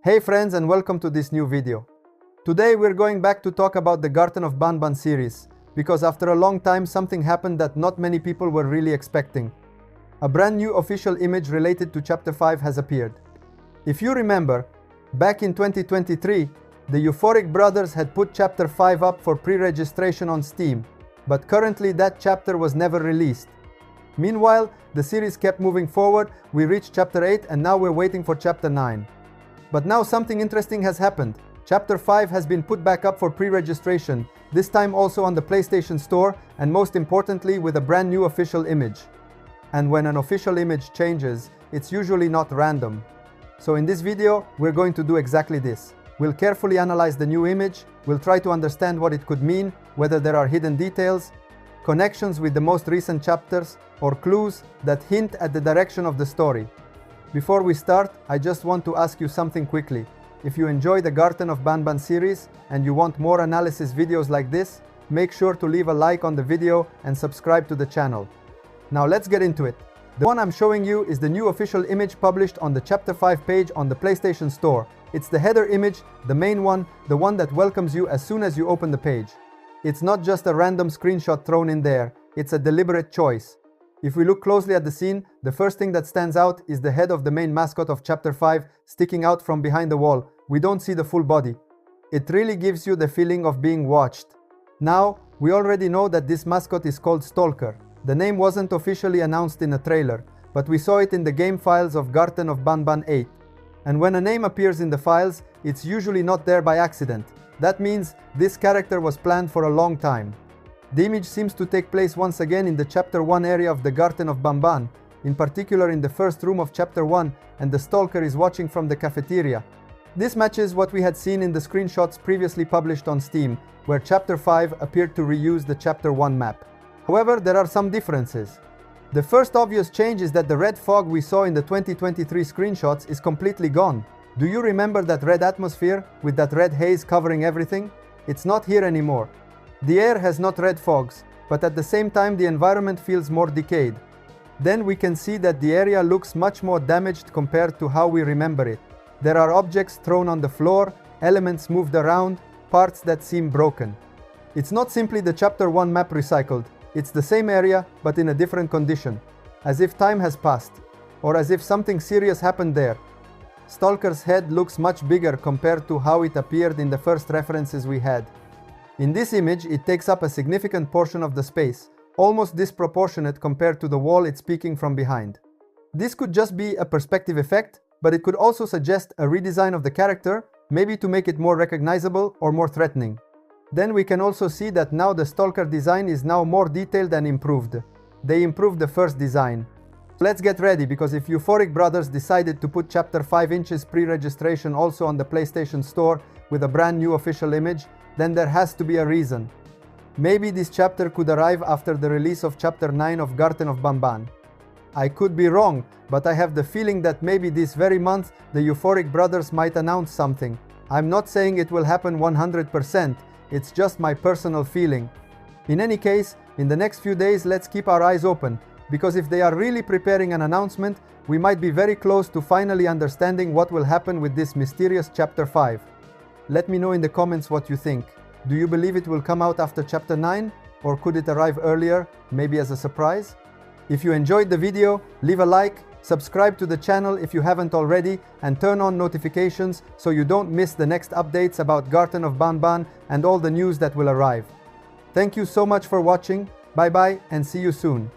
Hey friends, and welcome to this new video. Today we're going back to talk about the Garten of Banban series, because after a long time something happened that not many people were really expecting. A brand new official image related to Chapter 5 has appeared. If you remember, back in 2023, the Euphoric Brothers had put Chapter 5 up for pre-registration on Steam, but currently that chapter was never released. Meanwhile, the series kept moving forward, we reached Chapter 8 and now we're waiting for Chapter 9. But now something interesting has happened. Chapter 5 has been put back up for pre-registration, this time also on the PlayStation Store, and most importantly with a brand new official image. And when an official image changes, it's usually not random. So in this video, we're going to do exactly this. We'll carefully analyze the new image, we'll try to understand what it could mean, whether there are hidden details, connections with the most recent chapters, or clues that hint at the direction of the story. Before we start, I just want to ask you something quickly. If you enjoy the Garten of Banban series and you want more analysis videos like this, make sure to leave a like on the video and subscribe to the channel. Now let's get into it. The one I'm showing you is the new official image published on the Chapter 5 page on the PlayStation Store. It's the header image, the main one, the one that welcomes you as soon as you open the page. It's not just a random screenshot thrown in there, it's a deliberate choice. If we look closely at the scene, the first thing that stands out is the head of the main mascot of Chapter 5 sticking out from behind the wall. We don't see the full body. It really gives you the feeling of being watched. Now, we already know that this mascot is called Stalker. The name wasn't officially announced in a trailer, but we saw it in the game files of Garten of Banban 8. And when a name appears in the files, it's usually not there by accident. That means this character was planned for a long time. The image seems to take place once again in the Chapter 1 area of the Garten of Banban, in particular in the first room of Chapter 1, and the Stalker is watching from the cafeteria. This matches what we had seen in the screenshots previously published on Steam, where Chapter 5 appeared to reuse the Chapter 1 map. However, there are some differences. The first obvious change is that the red fog we saw in the 2023 screenshots is completely gone. Do you remember that red atmosphere, with that red haze covering everything? It's not here anymore. The air has not red fogs, but at the same time the environment feels more decayed. Then we can see that the area looks much more damaged compared to how we remember it. There are objects thrown on the floor, elements moved around, parts that seem broken. It's not simply the Chapter 1 map recycled, it's the same area but in a different condition, as if time has passed, or as if something serious happened there. Stalker's head looks much bigger compared to how it appeared in the first references we had. In this image, it takes up a significant portion of the space, almost disproportionate compared to the wall it's peeking from behind. This could just be a perspective effect, but it could also suggest a redesign of the character, maybe to make it more recognizable or more threatening. Then we can also see that now the Stalker design is now more detailed and improved. They improved the first design. Let's get ready, because if Euphoric Brothers decided to put Chapter 5 inches pre-registration also on the PlayStation Store with a brand new official image, then there has to be a reason. Maybe this chapter could arrive after the release of Chapter 9 of Garten of Banban. I could be wrong, but I have the feeling that maybe this very month the Euphoric Brothers might announce something. I'm not saying it will happen 100%, it's just my personal feeling. In any case, in the next few days let's keep our eyes open, because if they are really preparing an announcement, we might be very close to finally understanding what will happen with this mysterious Chapter 5. Let me know in the comments what you think. Do you believe it will come out after Chapter 9? Or could it arrive earlier, maybe as a surprise? If you enjoyed the video, leave a like, subscribe to the channel if you haven't already, and turn on notifications so you don't miss the next updates about Garten of Banban and all the news that will arrive. Thank you so much for watching, bye bye and see you soon.